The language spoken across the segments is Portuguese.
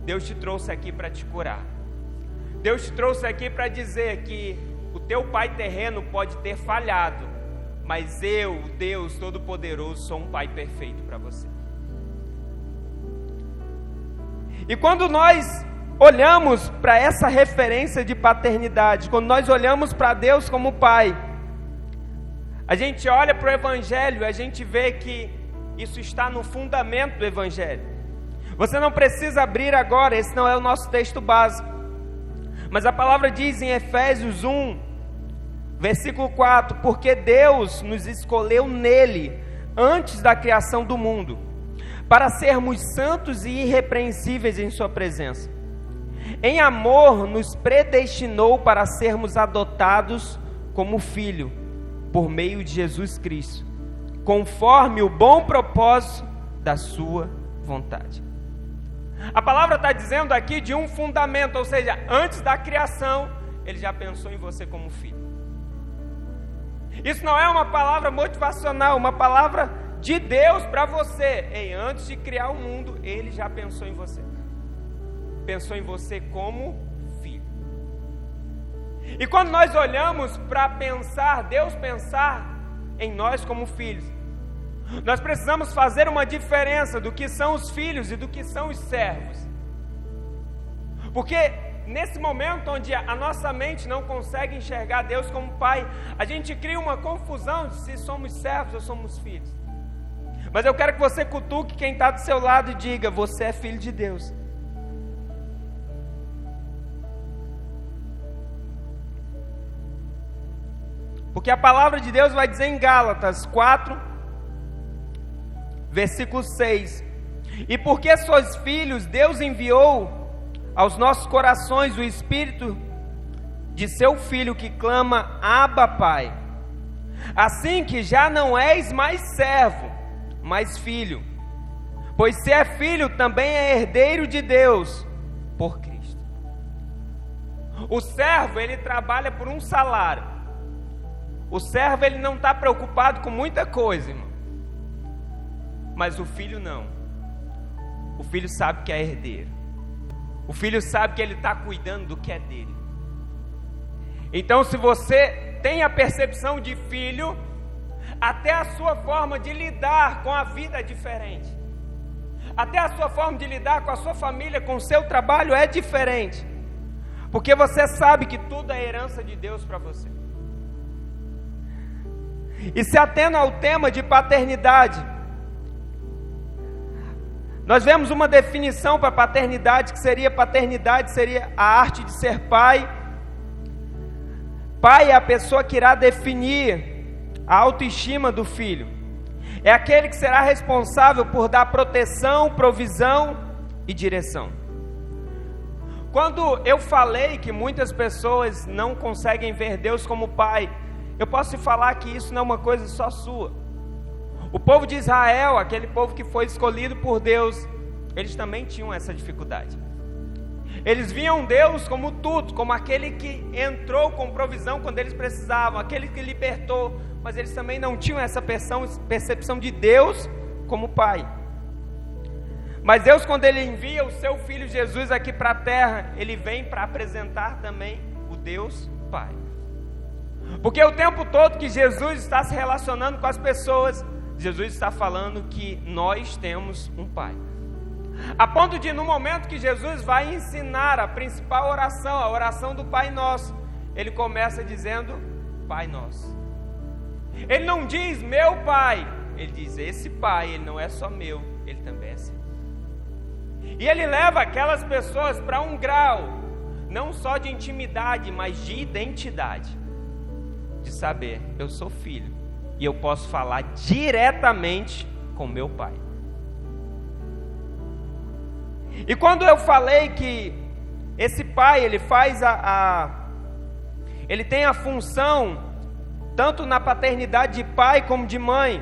Deus te trouxe aqui para te curar. Deus te trouxe aqui para dizer que o teu pai terreno pode ter falhado, mas eu, Deus Todo-Poderoso, sou um pai perfeito para você. E quando nós olhamos para essa referência de paternidade, quando nós olhamos para Deus como pai, a gente olha para o Evangelho e a gente vê que isso está no fundamento do Evangelho. Você não precisa abrir agora, esse não é o nosso texto básico, mas a palavra diz em Efésios 1, versículo 4, porque Deus nos escolheu nele, antes da criação do mundo, para sermos santos e irrepreensíveis em sua presença. Em amor nos predestinou para sermos adotados como filho, por meio de Jesus Cristo, conforme o bom propósito da sua vontade. A palavra está dizendo aqui de um fundamento, ou seja, antes da criação, Ele já pensou em você como filho. Isso não é uma palavra motivacional, uma palavra de Deus para você. Ei, antes de criar o mundo, Ele já pensou em você. Pensou em você como filho. E quando nós olhamos para pensar, Deus pensar em nós como filhos, nós precisamos fazer uma diferença do que são os filhos e do que são os servos. Porque nesse momento onde a nossa mente não consegue enxergar Deus como pai, a gente cria uma confusão de se somos servos ou somos filhos. Mas eu quero que você cutuque quem está do seu lado e diga: você é filho de Deus. Porque a palavra de Deus vai dizer em Gálatas 4, versículo 6: e porque sois filhos, Deus enviou aos nossos corações o Espírito de seu Filho que clama: Abba, Pai. Assim que já não és mais servo, mas filho, pois se é filho, também é herdeiro de Deus por Cristo. O servo, ele trabalha por um salário. O servo, ele não está preocupado com muita coisa, irmão. Mas o filho não. O filho sabe que é herdeiro. O filho sabe que ele está cuidando do que é dele. Então, se você tem a percepção de filho, até a sua forma de lidar com a vida é diferente. Até a sua forma de lidar com a sua família, com o seu trabalho é diferente. Porque você sabe que tudo é herança de Deus para você. E se atendo ao tema de paternidade, nós vemos uma definição para paternidade, que seria: paternidade seria a arte de ser pai. Pai é a pessoa que irá definir a autoestima do filho. É aquele que será responsável por dar proteção, provisão e direção. Quando eu falei que muitas pessoas não conseguem ver Deus como pai, eu posso te falar que isso não é uma coisa só sua. O povo de Israel, aquele povo que foi escolhido por Deus, eles também tinham essa dificuldade. Eles viam Deus como tudo, como aquele que entrou com provisão quando eles precisavam, aquele que libertou, mas eles também não tinham essa percepção de Deus como pai. Mas Deus, quando Ele envia o seu Filho Jesus aqui para a terra, Ele vem para apresentar também o Deus Pai. Porque o tempo todo que Jesus está se relacionando com as pessoas, Jesus está falando que nós temos um Pai. A ponto de, no momento que Jesus vai ensinar a principal oração, a oração do Pai Nosso, Ele começa dizendo: Pai Nosso. Ele não diz meu Pai, Ele diz: esse Pai, Ele não é só meu, Ele também é seu. E Ele leva aquelas pessoas para um grau, não só de intimidade, mas de identidade. De saber, eu sou filho, e eu posso falar diretamente com meu Pai. E quando eu falei que esse pai, ele faz ele tem a função, tanto na paternidade de pai como de mãe,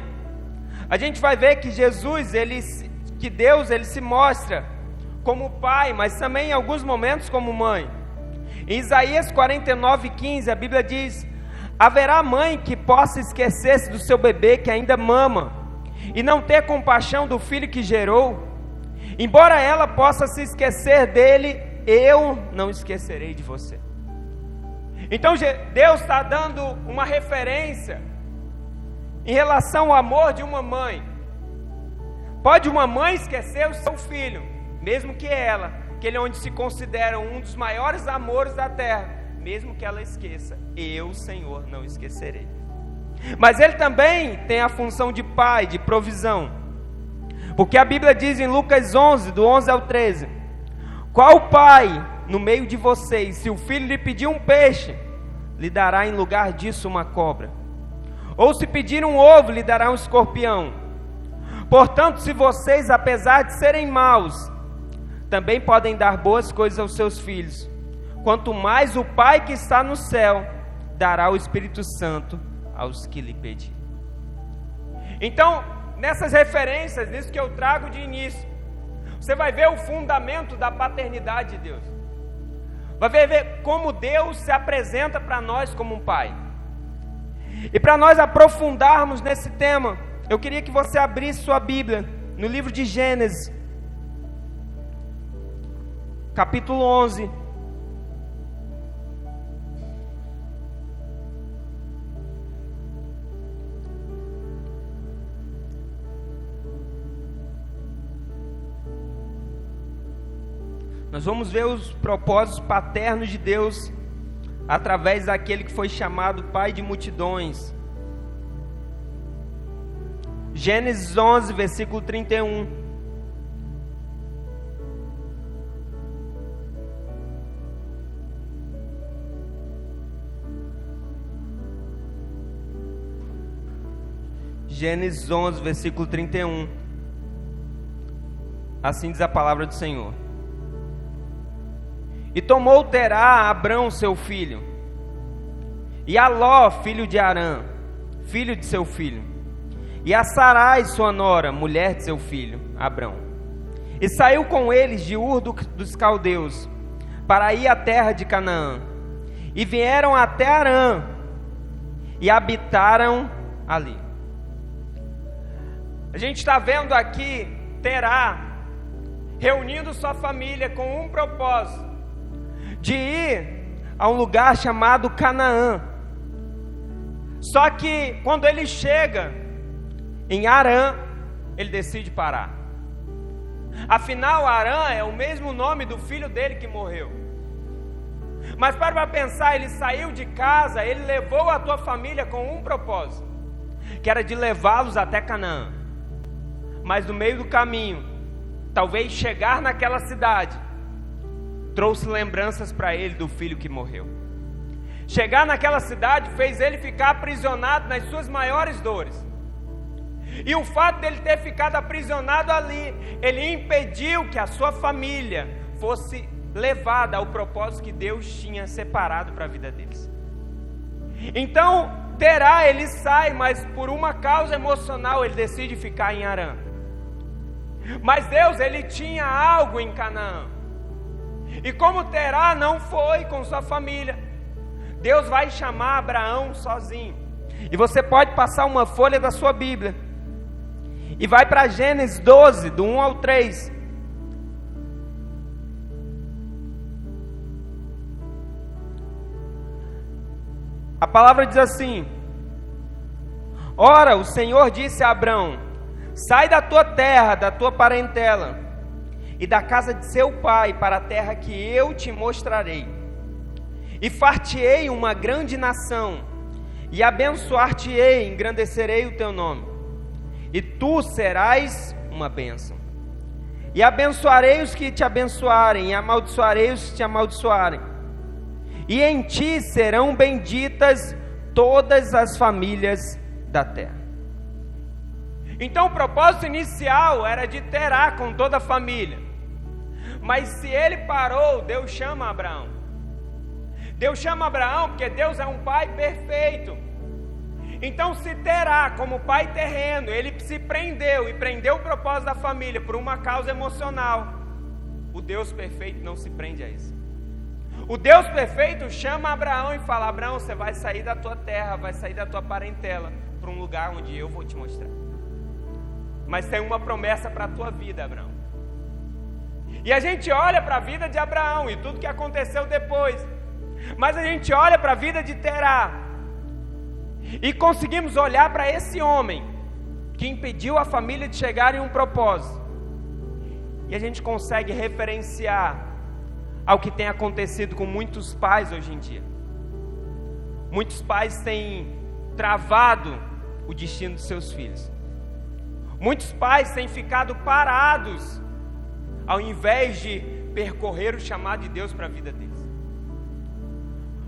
a gente vai ver que Jesus, que Deus, ele se mostra como pai, mas também em alguns momentos como mãe. Em Isaías 49:15, a Bíblia diz: haverá mãe que possa esquecer-se do seu bebê que ainda mama, e não ter compaixão do filho que gerou? Embora ela possa se esquecer dele, eu não esquecerei de você. Então Deus está dando uma referência em relação ao amor de uma mãe. Pode uma mãe esquecer o seu filho, mesmo que ela, aquele onde se considera um dos maiores amores da terra, mesmo que ela esqueça, eu, Senhor, não esquecerei. Mas ele também tem a função de pai, de provisão, porque a Bíblia diz em Lucas 11, do 11 ao 13, qual pai no meio de vocês, se o filho lhe pedir um peixe, lhe dará em lugar disso uma cobra? Ou se pedir um ovo, lhe dará um escorpião? Portanto, se vocês, apesar de serem maus, também podem dar boas coisas aos seus filhos, quanto mais o Pai que está no céu dará o Espírito Santo aos que lhe pedirem. Então, nessas referências, nisso que eu trago de início, você vai ver o fundamento da paternidade de Deus. Vai ver como Deus se apresenta para nós como um pai. E para nós aprofundarmos nesse tema, eu queria que você abrisse sua Bíblia no livro de Gênesis, capítulo 11. Nós vamos ver os propósitos paternos de Deus através daquele que foi chamado Pai de multidões. Gênesis 11, versículo 31. Gênesis 11, versículo 31. Assim diz a palavra do Senhor. E tomou Terá Abrão seu filho, e a Ló, filho de Arã, filho de seu filho, e a Sarai, sua nora, mulher de seu filho, Abrão. E saiu com eles de Ur dos Caldeus, para ir à terra de Canaã. E vieram até Arã, e habitaram ali. A gente está vendo aqui Terá reunindo sua família com um propósito, de ir a um lugar chamado Canaã. Só que quando ele chega em Arã, ele decide parar. Afinal, Arã é o mesmo nome do filho dele que morreu. Mas para pensar, ele saiu de casa, ele levou a tua família com um propósito, que era de levá-los até Canaã. Mas no meio do caminho, talvez chegar naquela cidade, trouxe lembranças para ele do filho que morreu. Chegar naquela cidade fez ele ficar aprisionado nas suas maiores dores. E o fato dele ter ficado aprisionado ali, ele impediu que a sua família fosse levada ao propósito que Deus tinha separado para a vida deles. Então, Terá, ele sai, mas por uma causa emocional ele decide ficar em Arã. Mas Deus, ele tinha algo em Canaã. E como Terá não foi com sua família, Deus vai chamar Abraão sozinho. E você pode passar uma folha da sua Bíblia e vai para Gênesis 12, do 1 ao 3. A palavra diz assim: Ora, o Senhor disse a Abrão: sai da tua terra, da tua parentela e da casa de seu pai, para a terra que eu te mostrarei. E far-te-ei uma grande nação, e abençoar-te-ei, engrandecerei o teu nome, e tu serás uma bênção. E abençoarei os que te abençoarem, e amaldiçoarei os que te amaldiçoarem. E em ti serão benditas todas as famílias da terra. Então o propósito inicial era de Terá com toda a família. Mas se ele parou, Deus chama Abraão. Deus chama Abraão porque Deus é um pai perfeito. Então se Terá, como pai terreno, ele se prendeu e prendeu o propósito da família por uma causa emocional, o Deus perfeito não se prende a isso. O Deus perfeito chama Abraão e fala: Abraão, você vai sair da tua terra, vai sair da tua parentela para um lugar onde eu vou te mostrar. Mas tem uma promessa para a tua vida, Abraão. E a gente olha para a vida de Abraão e tudo que aconteceu depois. Mas a gente olha para a vida de Terá e conseguimos olhar para esse homem que impediu a família de chegar em um propósito. E a gente consegue referenciar ao que tem acontecido com muitos pais hoje em dia. Muitos pais têm travado o destino dos seus filhos. Muitos pais têm ficado parados ao invés de percorrer o chamado de Deus para a vida deles.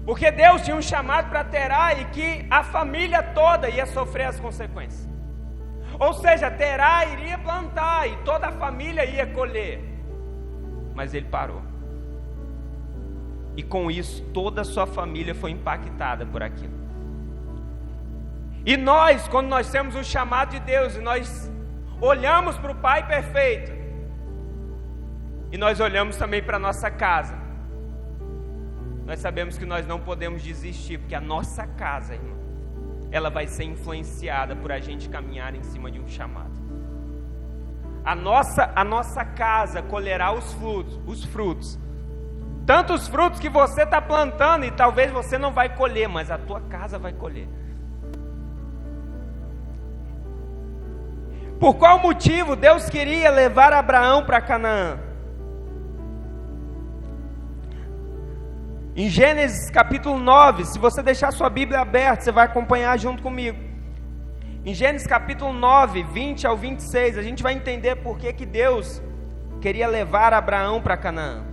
Porque Deus tinha um chamado para Terá e que a família toda ia sofrer as consequências. Ou seja, Terá iria plantar e toda a família ia colher. Mas ele parou. E com isso, toda a sua família foi impactada por aquilo. E nós, quando nós temos o chamado de Deus e nós olhamos para o Pai perfeito, e nós olhamos também para a nossa casa, nós sabemos que nós não podemos desistir, porque a nossa casa, irmão, ela vai ser influenciada por a gente caminhar em cima de um chamado. A nossa casa colherá os frutos. Tanto os frutos que você está plantando e talvez você não vai colher, mas a tua casa vai colher. Por qual motivo Deus queria levar Abraão para Canaã? Em Gênesis capítulo 9, se você deixar sua Bíblia aberta, você vai acompanhar junto comigo. Em Gênesis capítulo 9, 20 ao 26, a gente vai entender por que Deus queria levar Abraão para Canaã.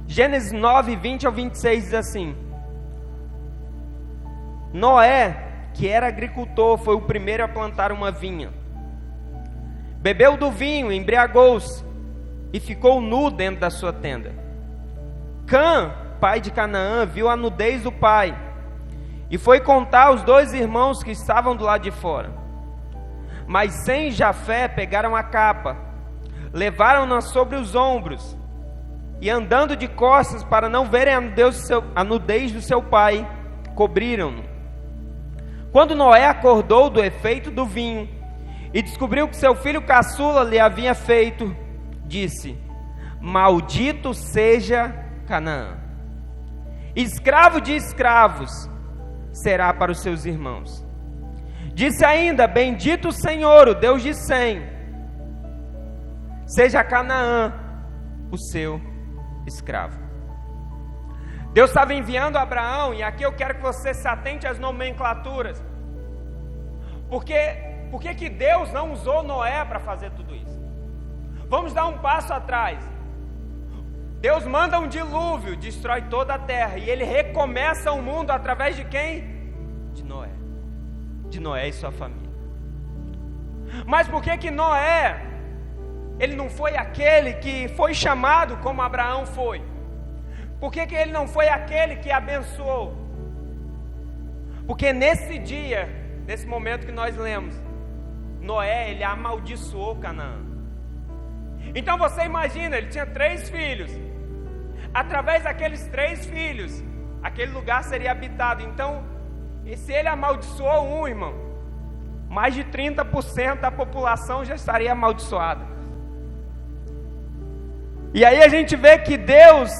Gênesis 9, 20 ao 26 diz assim: Noé, que era agricultor, foi o primeiro a plantar uma vinha. Bebeu do vinho, embriagou-se e ficou nu dentro da sua tenda. Cã, pai de Canaã, viu a nudez do pai e foi contar aos 2 irmãos que estavam do lado de fora. Mas Sem e Jafé pegaram a capa, levaram-na sobre os ombros e, andando de costas para não verem a nudez do seu pai, cobriram-no. Quando Noé acordou do efeito do vinho e descobriu que seu filho caçula lhe havia feito, disse: Maldito seja Canaã, escravo de escravos será para os seus irmãos. Disse ainda: Bendito o Senhor, o Deus de Sem, seja Canaã o seu escravo. Deus estava enviando Abraão, e aqui eu quero que você se atente às nomenclaturas. Por que Deus não usou Noé para fazer tudo isso? Vamos dar um passo atrás. Deus manda um dilúvio, destrói toda a terra, e Ele recomeça o mundo através de quem? De Noé. De Noé e sua família. Mas por que Noé, ele não foi aquele que foi chamado como Abraão foi? Por que ele não foi aquele que abençoou? Porque nesse dia, nesse momento que nós lemos, Noé, ele amaldiçoou Canaã. Então você imagina, ele tinha 3 filhos. Através daqueles 3 filhos, aquele lugar seria habitado. Então, e se ele amaldiçoou um, irmão, mais de 30% da população já estaria amaldiçoada. E aí a gente vê que Deus,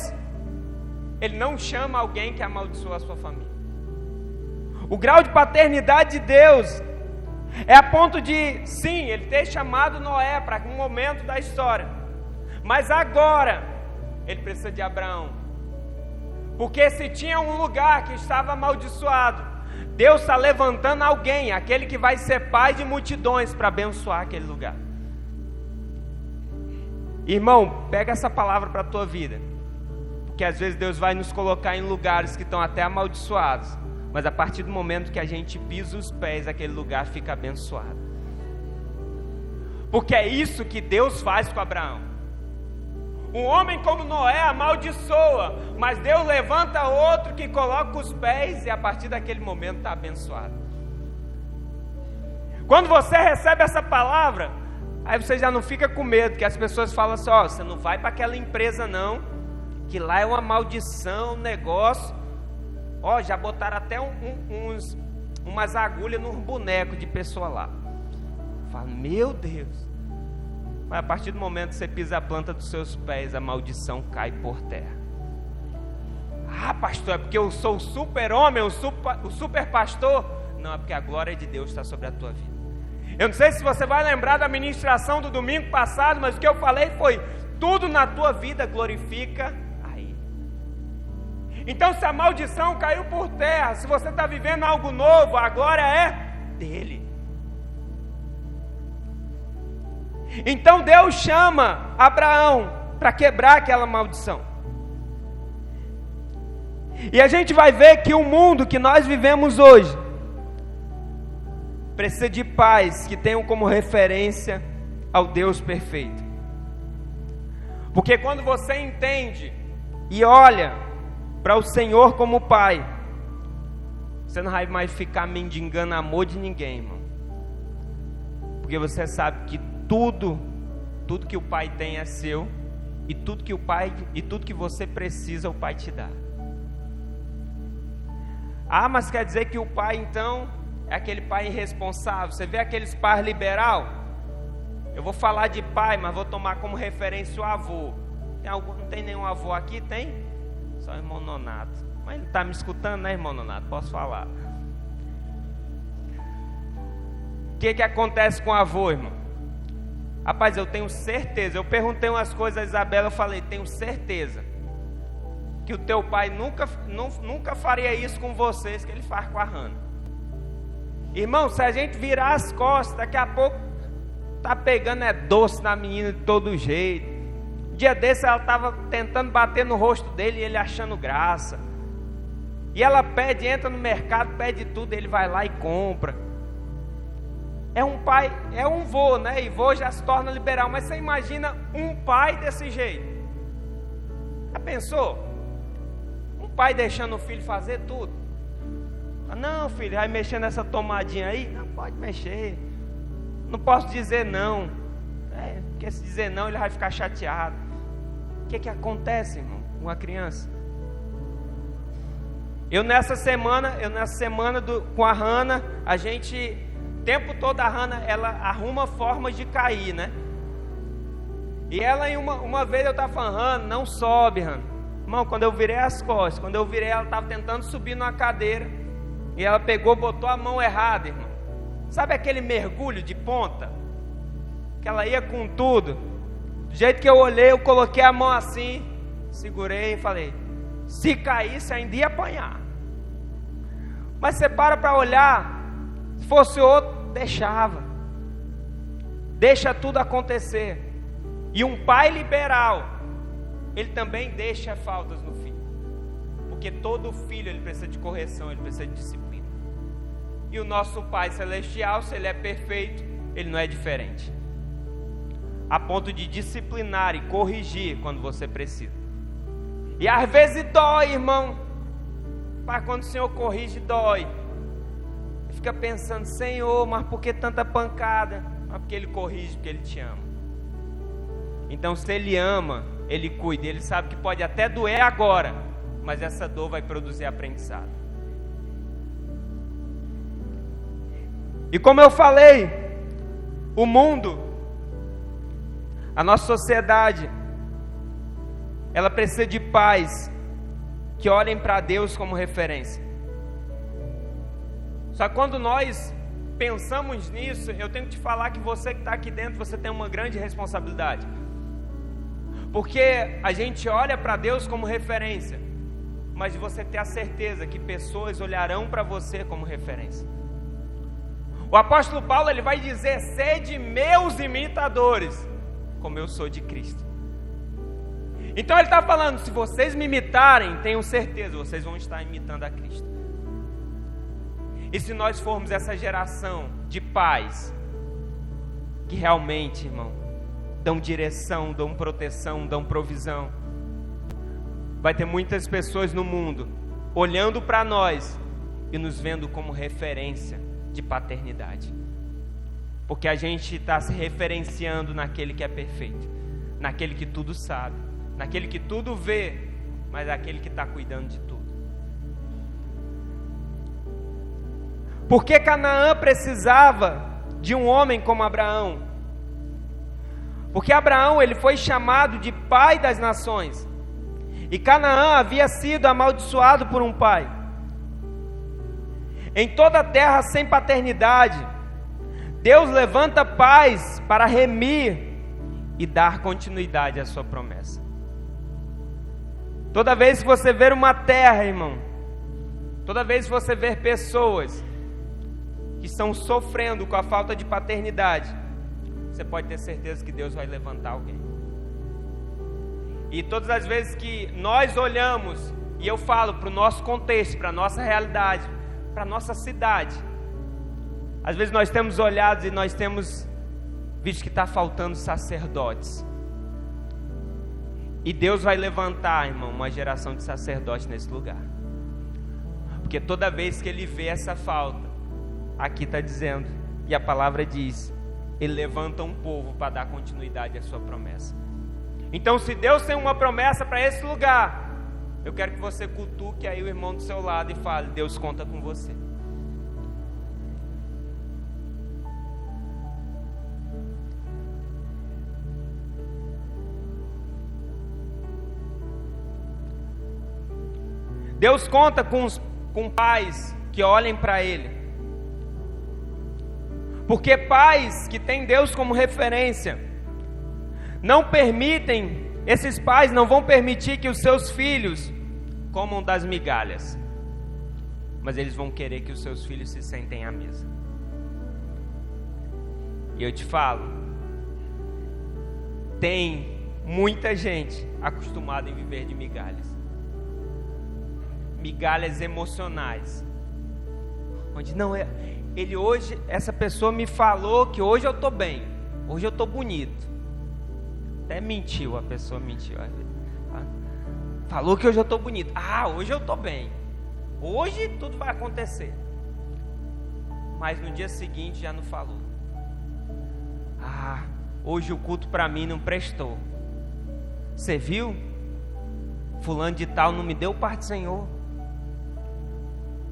Ele não chama alguém que amaldiçoa a sua família. O grau de paternidade de Deus é a ponto de, sim, Ele ter chamado Noé para um momento da história, mas agora Ele precisa de Abraão. Porque se tinha um lugar que estava amaldiçoado, Deus está levantando alguém, aquele que vai ser pai de multidões, para abençoar aquele lugar. Irmão, pega essa palavra para a tua vida, porque às vezes Deus vai nos colocar em lugares que estão até amaldiçoados, mas a partir do momento que a gente pisa os pés, aquele lugar fica abençoado. Porque é isso que Deus faz com Abraão. Um homem como Noé amaldiçoa, mas Deus levanta outro que coloca os pés e a partir daquele momento está abençoado. Quando você recebe essa palavra, aí você já não fica com medo, que as pessoas falam assim: ó, você não vai para aquela empresa não, que lá é uma maldição, um negócio. Ó, já botaram até umas agulhas nos bonecos de pessoa lá. Fala, meu Deus. Mas a partir do momento que você pisa a planta dos seus pés, a maldição cai por terra. Ah, pastor, é porque eu sou o super-homem, o super-pastor? Não, é porque a glória de Deus está sobre a tua vida. Eu não sei se você vai lembrar da ministração do domingo passado, mas o que eu falei foi: tudo na tua vida glorifica a Ele. Então, se a maldição caiu por terra, se você está vivendo algo novo, a glória é dele. Então Deus chama Abraão para quebrar aquela maldição. E a gente vai ver que o mundo que nós vivemos hoje precisa de pais que tenham como referência ao Deus perfeito. Porque quando você entende e olha para o Senhor como Pai, você não vai mais ficar mendigando amor de ninguém, irmão. Porque você sabe que tudo que o Pai tem é seu, e tudo que você precisa o Pai te dá. Ah, mas quer dizer que o pai então é aquele pai irresponsável? Você vê aqueles pais liberal? Eu vou falar de pai, mas vou tomar como referência o avô. Não tem nenhum avô aqui? Tem? Só o irmão Nonato. Mas ele está me escutando, né, irmão Nonato? Posso falar. O que acontece com o avô, irmão? Rapaz, eu tenho certeza. Eu perguntei umas coisas a Isabela, eu falei: tenho certeza que o teu pai nunca faria isso com vocês que ele faz com a Hannah. Irmão, se a gente virar as costas, daqui a pouco tá pegando doce na menina de todo jeito. Um dia desse ela estava tentando bater no rosto dele e ele achando graça. E ela pede, entra no mercado, pede tudo, ele vai lá e compra. É um pai, é um vô, né? E vô já se torna liberal. Mas você imagina um pai desse jeito? Já pensou? Pai deixando o filho fazer tudo. Não, filho, vai mexer nessa tomadinha aí? Não, pode mexer. Não posso dizer não. Porque se dizer não, ele vai ficar chateado. O que acontece, irmão, com uma criança? Eu nessa semana com a Hannah, a gente, o tempo todo a Hannah, ela arruma formas de cair, né? E ela, uma vez eu estava falando: Hannah, não sobe, Hannah. Irmão, quando eu virei as costas, ela estava tentando subir numa cadeira, e ela pegou, botou a mão errada, irmão. Sabe aquele mergulho de ponta? Que ela ia com tudo. Do jeito que eu olhei, eu coloquei a mão assim, segurei e falei: se caísse ainda ia apanhar. Mas você para olhar, se fosse outro, deixava. Deixa tudo acontecer. E um pai liberal, ele também deixa faltas no filho. Porque todo filho, ele precisa de correção, ele precisa de disciplina. E o nosso Pai Celestial, se Ele é perfeito, Ele não é diferente. A ponto de disciplinar e corrigir quando você precisa. E às vezes dói, irmão. Mas quando o Senhor corrige, dói. E fica pensando: Senhor, mas por que tanta pancada? Mas porque Ele corrige, porque Ele te ama. Então, se Ele ama, Ele cuida. Ele sabe que pode até doer agora, mas essa dor vai produzir aprendizado. E como eu falei, o mundo, a nossa sociedade, ela precisa de pais que olhem para Deus como referência. Só que quando nós pensamos nisso, eu tenho que te falar que você que está aqui dentro, você tem uma grande responsabilidade. Porque a gente olha para Deus como referência, mas você ter a certeza que pessoas olharão para você como referência. O apóstolo Paulo, ele vai dizer: sede meus imitadores, como eu sou de Cristo. Então ele está falando: se vocês me imitarem, tenham certeza, vocês vão estar imitando a Cristo. E se nós formos essa geração de pais que realmente, irmão, dão direção, dão proteção, dão provisão, vai ter muitas pessoas no mundo olhando para nós e nos vendo como referência de paternidade, porque a gente está se referenciando naquele que é perfeito, naquele que tudo sabe, naquele que tudo vê, mas naquele que está cuidando de tudo. Por que Canaã precisava de um homem como Abraão? Porque Abraão, ele foi chamado de pai das nações. E Canaã havia sido amaldiçoado por um pai. Em toda a terra sem paternidade, Deus levanta pais para remir e dar continuidade à sua promessa. Toda vez que você ver uma terra, irmão, toda vez que você ver pessoas que estão sofrendo com a falta de paternidade, você pode ter certeza que Deus vai levantar alguém. E todas as vezes que nós olhamos, e eu falo para o nosso contexto, para a nossa realidade, para a nossa cidade, às vezes nós temos olhado e nós temos visto que está faltando sacerdotes. E Deus vai levantar, irmão, uma geração de sacerdotes nesse lugar. Porque toda vez que Ele vê essa falta, aqui está dizendo, e a palavra diz, Ele levanta um povo para dar continuidade à sua promessa. Então, se Deus tem uma promessa para esse lugar, eu quero que você cutuque aí o irmão do seu lado e fale: Deus conta com você. Deus conta com pais que olhem para Ele. Porque pais que têm Deus como referência, não permitem, esses pais não vão permitir que os seus filhos comam das migalhas, mas eles vão querer que os seus filhos se sentem à mesa. E eu te falo, tem muita gente acostumada em viver de migalhas. Migalhas emocionais. Onde não é, ele hoje, essa pessoa me falou que hoje eu estou bem, hoje eu estou bonito. Até mentiu, a pessoa mentiu. Falou que hoje eu estou bonito. Hoje eu estou bem. Hoje tudo vai acontecer. Mas no dia seguinte já não falou. Hoje o culto para mim não prestou. Você viu? Fulano de tal não me deu parte do Senhor.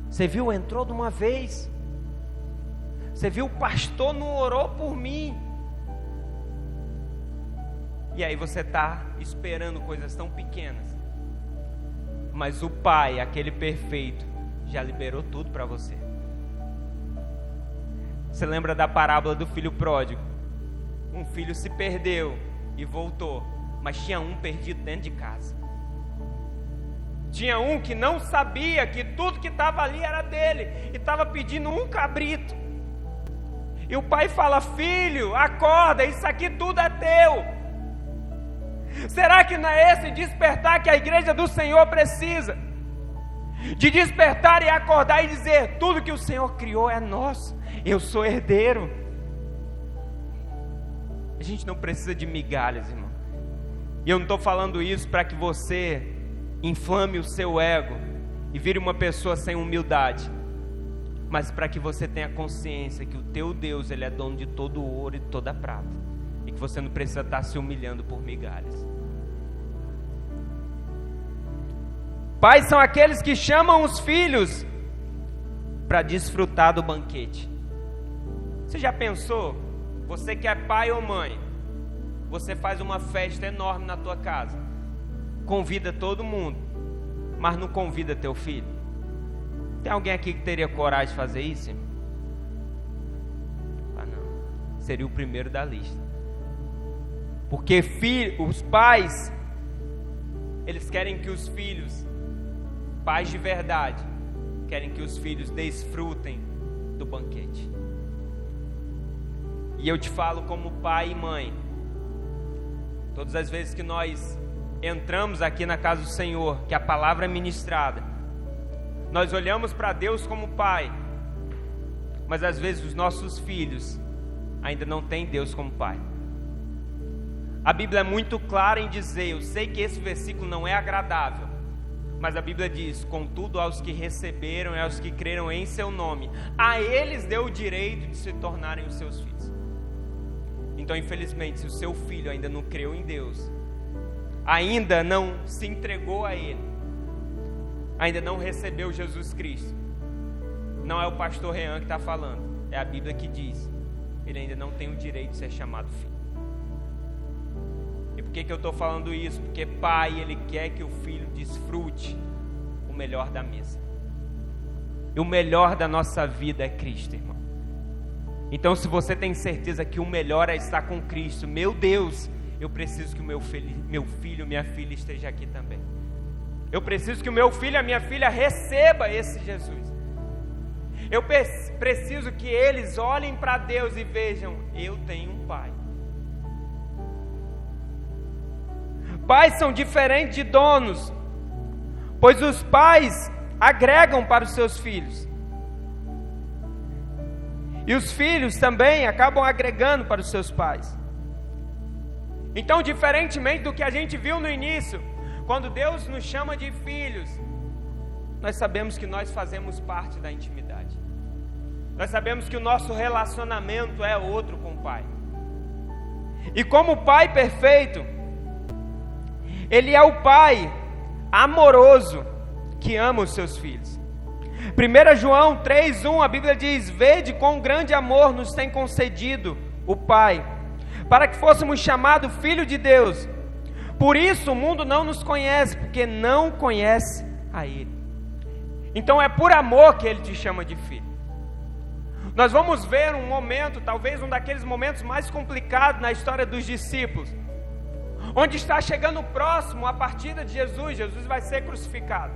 Você viu? Entrou de uma vez. Você viu? O pastor não orou por mim. E aí você está esperando coisas tão pequenas. Mas o Pai, aquele perfeito, já liberou tudo para você. Você lembra da parábola do filho pródigo? Um filho se perdeu e voltou, mas tinha um perdido dentro de casa. Tinha um que não sabia que tudo que estava ali era dele e estava pedindo um cabrito. E o pai fala: filho, acorda, isso aqui tudo é teu. Será que não é esse despertar que a igreja do Senhor precisa? De despertar e acordar e dizer: tudo que o Senhor criou é nosso, eu sou herdeiro. A gente não precisa de migalhas, irmão. E eu não estou falando isso para que você inflame o seu ego e vire uma pessoa sem humildade, mas para que você tenha consciência que o teu Deus, Ele é dono de todo o ouro e de toda a prata, e que você não precisa estar se humilhando por migalhas. Pais são aqueles que chamam os filhos para desfrutar do banquete. Você já pensou? Você que é pai ou mãe, você faz uma festa enorme na tua casa, convida todo mundo, mas não convida teu filho. Tem alguém aqui que teria coragem de fazer isso? Não, seria o primeiro da lista. Porque os pais, eles querem que os filhos, pais de verdade, querem que os filhos desfrutem do banquete. E eu te falo como pai e mãe, todas as vezes que nós entramos aqui na casa do Senhor, que a palavra é ministrada, nós olhamos para Deus como pai, mas às vezes os nossos filhos ainda não têm Deus como pai. A Bíblia é muito clara em dizer, eu sei que esse versículo não é agradável, mas a Bíblia diz: contudo aos que receberam e aos que creram em seu nome, a eles deu o direito de se tornarem os seus filhos. Então, infelizmente, se o seu filho ainda não creu em Deus, ainda não se entregou a Ele, ainda não recebeu Jesus Cristo, não é o pastor Rean que está falando, é a Bíblia que diz, ele ainda não tem o direito de ser chamado filho. Por que eu estou falando isso? Porque pai, ele quer que o filho desfrute o melhor da mesa. E o melhor da nossa vida é Cristo, irmão. Então, se você tem certeza que o melhor é estar com Cristo, meu Deus, eu preciso que o meu filho, minha filha esteja aqui também. Eu preciso que o meu filho e a minha filha receba esse Jesus. Eu preciso que eles olhem para Deus e vejam, eu tenho um pai. Pais são diferentes de donos, pois os pais agregam para os seus filhos. E os filhos também acabam agregando para os seus pais. Então, diferentemente do que a gente viu no início, quando Deus nos chama de filhos, nós sabemos que nós fazemos parte da intimidade. Nós sabemos que o nosso relacionamento é outro com o Pai. E como o Pai perfeito, Ele é o Pai amoroso que ama os seus filhos. 1 João 3:1, a Bíblia diz: vede quão grande amor nos tem concedido o Pai, para que fôssemos chamados filho de Deus. Por isso o mundo não nos conhece, porque não conhece a Ele. Então é por amor que Ele te chama de filho. Nós vamos ver um momento, talvez um daqueles momentos mais complicados na história dos discípulos, onde está chegando próximo a partida de Jesus. Jesus vai ser crucificado.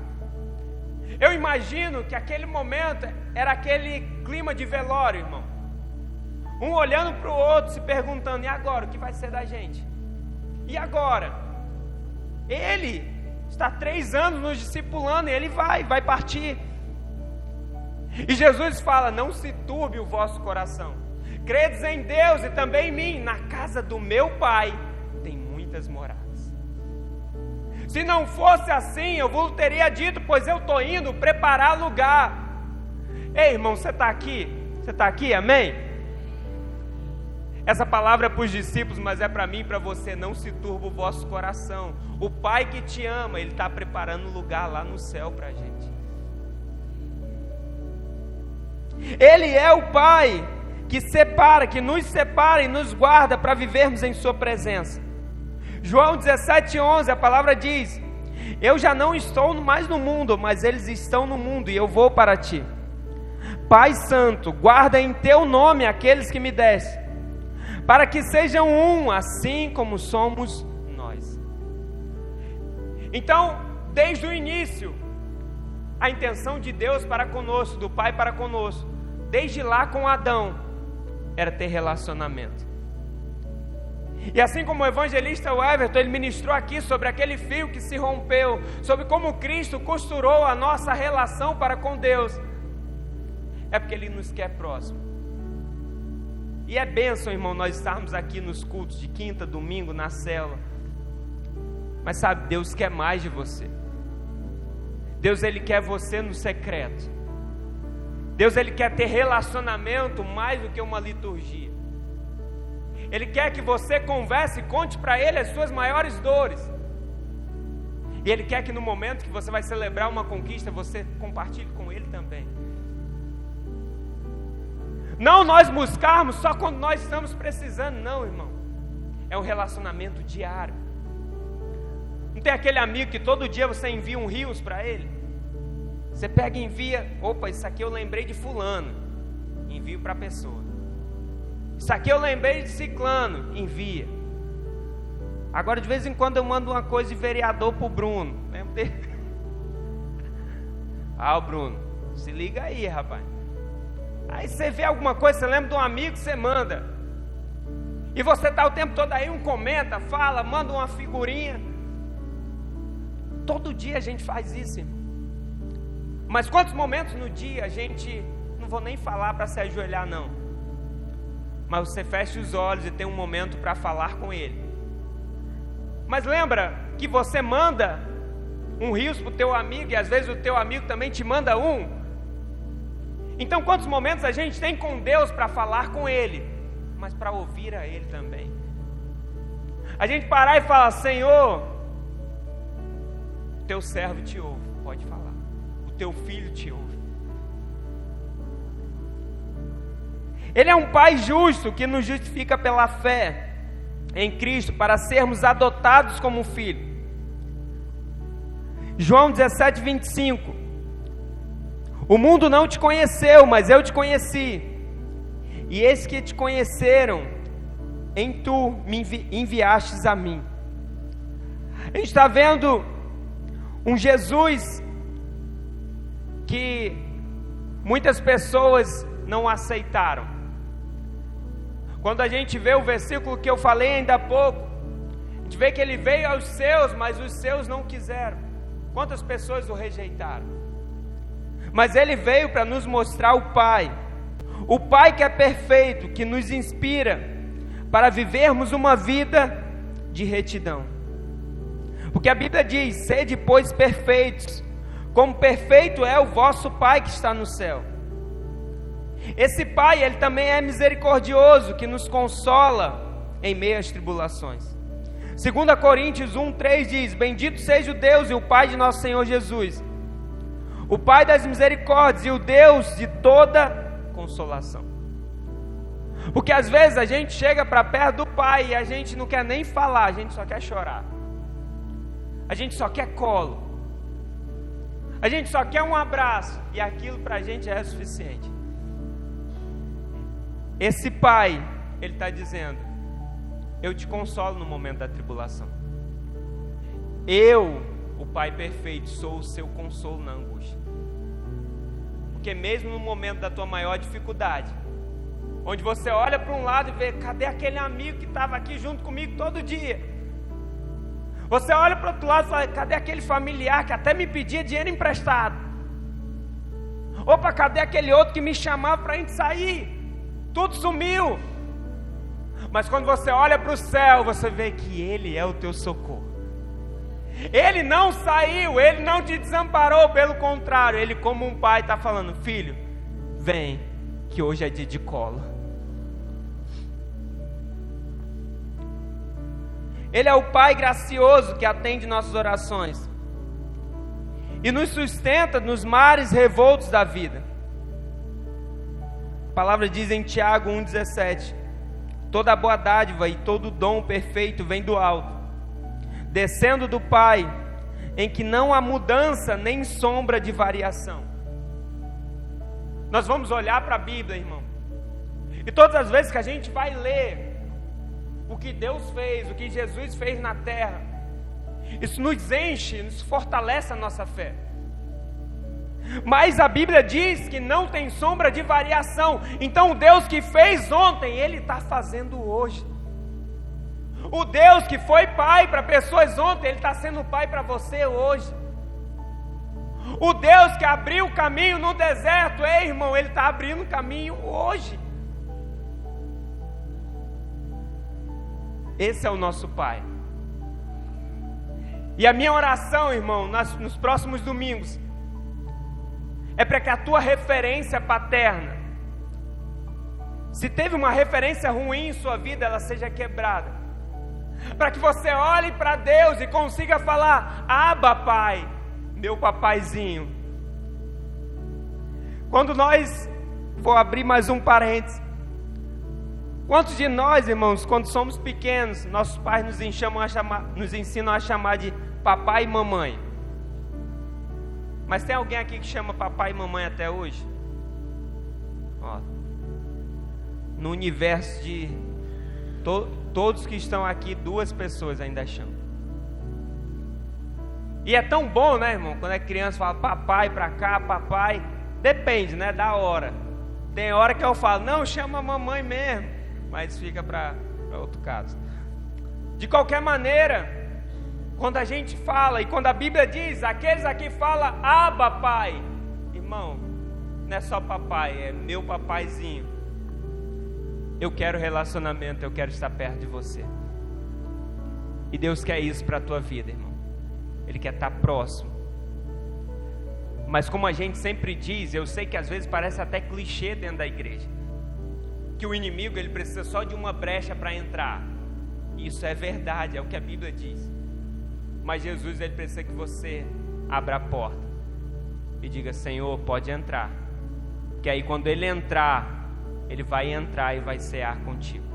Eu imagino que aquele momento era aquele clima de velório, irmão. Um olhando para o outro, se perguntando: e agora? O que vai ser da gente? E agora? Ele está 3 anos nos discipulando e ele vai partir. E Jesus fala: não se turbe o vosso coração. Credes em Deus e também em mim. Na casa do meu Pai tem muitas moradas. Se não fosse assim, eu vos teria dito, pois eu estou indo preparar lugar. Ei, irmão, você está aqui? Você está aqui, amém? Essa palavra é para os discípulos, mas é para mim e para você. Não se turba o vosso coração. O Pai que te ama, Ele está preparando lugar lá no céu para a gente. Ele é o Pai que separa, que nos separa e nos guarda para vivermos em Sua presença. João 17:11, a palavra diz: eu já não estou mais no mundo, mas eles estão no mundo e eu vou para ti. Pai Santo, guarda em teu nome aqueles que me deste, para que sejam um, assim como somos nós. Então, desde o início, a intenção de Deus para conosco, do Pai para conosco, desde lá com Adão, era ter relacionamento. E assim como o evangelista Everton, ele ministrou aqui sobre aquele fio que se rompeu, sobre como Cristo costurou a nossa relação para com Deus, é porque Ele nos quer próximo. E é bênção, irmão, nós estarmos aqui nos cultos de quinta, domingo, na célula. Mas sabe, Deus quer mais de você. Deus, Ele quer você no secreto. Deus, Ele quer ter relacionamento mais do que uma liturgia. Ele quer que você converse e conte para Ele as suas maiores dores. E Ele quer que no momento que você vai celebrar uma conquista, você compartilhe com Ele também. Não nós buscarmos só quando nós estamos precisando, não, irmão. É um relacionamento diário. Não tem aquele amigo que todo dia você envia um rios para ele? Você pega e envia: opa, isso aqui eu lembrei de fulano, envio para a pessoa. Isso aqui eu lembrei de ciclano, envia. Agora de vez em quando eu mando uma coisa de vereador pro Bruno. O Bruno, se liga aí, rapaz. Aí você vê alguma coisa, você lembra de um amigo, você manda. E você está o tempo todo aí, comenta, fala, manda uma figurinha. Todo dia a gente faz isso, irmão. Mas quantos momentos no dia a gente, não vou nem falar para se ajoelhar não, mas você fecha os olhos e tem um momento para falar com Ele. Mas lembra que você manda um rios para o teu amigo, e às vezes o teu amigo também te manda um. Então quantos momentos a gente tem com Deus para falar com Ele, mas para ouvir a Ele também. A gente parar e falar: Senhor, teu servo te ouve, pode falar. O teu filho te ouve. Ele é um Pai justo que nos justifica pela fé. em Cristo para sermos adotados como filho. João 17:25. O mundo não te conheceu, mas eu te conheci. E esses que te conheceram, em tu me enviastes a mim. A gente está vendo um Jesus que muitas pessoas não aceitaram. Quando a gente vê o versículo que eu falei ainda há pouco, a gente vê que ele veio aos seus, mas os seus não quiseram. Quantas pessoas o rejeitaram? Mas ele veio para nos mostrar o Pai que é perfeito, que nos inspira para vivermos uma vida de retidão. Porque a Bíblia diz: sede, pois, perfeitos, como perfeito é o vosso Pai que está no céu. Esse Pai, Ele também é misericordioso, que nos consola em meio às tribulações. 2 Coríntios 1:3 diz: bendito seja o Deus e o Pai de nosso Senhor Jesus, o Pai das misericórdias e o Deus de toda consolação. Porque às vezes a gente chega para perto do Pai e a gente não quer nem falar, a gente só quer chorar. A gente só quer colo. A gente só quer um abraço, e aquilo para a gente é suficiente. Esse Pai, Ele está dizendo: eu te consolo no momento da tribulação. Eu, o Pai perfeito, sou o seu consolo na angústia. Porque mesmo no momento da tua maior dificuldade, onde você olha para um lado e vê: cadê aquele amigo que estava aqui junto comigo todo dia? Você olha para o outro lado e fala: cadê aquele familiar que até me pedia dinheiro emprestado? Opa, cadê aquele outro que me chamava para a gente sair? Tudo sumiu. Mas quando você olha para o céu, você vê que Ele é o teu socorro. Ele não saiu, Ele não te desamparou, pelo contrário, Ele, como um pai, está falando: filho, vem, que hoje é dia de colo. Ele é o Pai gracioso que atende nossas orações e nos sustenta nos mares revoltos da vida. A palavra diz em Tiago 1,17: toda boa dádiva e todo dom perfeito vem do alto, descendo do Pai, em que não há mudança nem sombra de variação. Nós vamos olhar para a Bíblia, irmão, e todas as vezes que a gente vai ler o que Deus fez, o que Jesus fez na terra, isso nos enche, nos fortalece a nossa fé. Mas a Bíblia diz que não tem sombra de variação. Então o Deus que fez ontem, Ele está fazendo hoje. O Deus que foi pai para pessoas ontem, Ele está sendo pai para você hoje. O Deus que abriu o caminho no deserto, ei, irmão, Ele está abrindo o caminho hoje. Esse é o nosso Pai. E a minha oração, irmão, nos próximos domingos, é para que a tua referência paterna, se teve uma referência ruim em sua vida, ela seja quebrada. Para que você olhe para Deus e consiga falar: Abba, Pai, meu papaizinho. Quando nós, vou abrir mais um parênteses, quantos de nós, irmãos, quando somos pequenos, nossos pais nos ensinam a chamar de papai e mamãe? Mas tem alguém aqui que chama papai e mamãe até hoje? Ó, no universo de todos que estão aqui, 2 pessoas ainda chamam. E é tão bom, né, irmão? Quando é criança, fala papai pra cá, papai. Depende, né, da hora. Tem hora que eu falo: não, chama a mamãe mesmo. Mas fica para outro caso. De qualquer maneira, quando a gente fala, e quando a Bíblia diz: aqueles aqui falam Abba, Pai, irmão, não é só papai, é meu papaizinho. Eu quero relacionamento, eu quero estar perto de você. E Deus quer isso para a tua vida, irmão. Ele quer estar próximo. Mas como a gente sempre diz, eu sei que às vezes parece até clichê dentro da igreja, que o inimigo, ele precisa só de uma brecha para entrar. Isso é verdade, é o que a Bíblia diz. Mas Jesus, ele precisa que você abra a porta e diga: Senhor, pode entrar. Que aí quando ele entrar, ele vai entrar e vai cear contigo.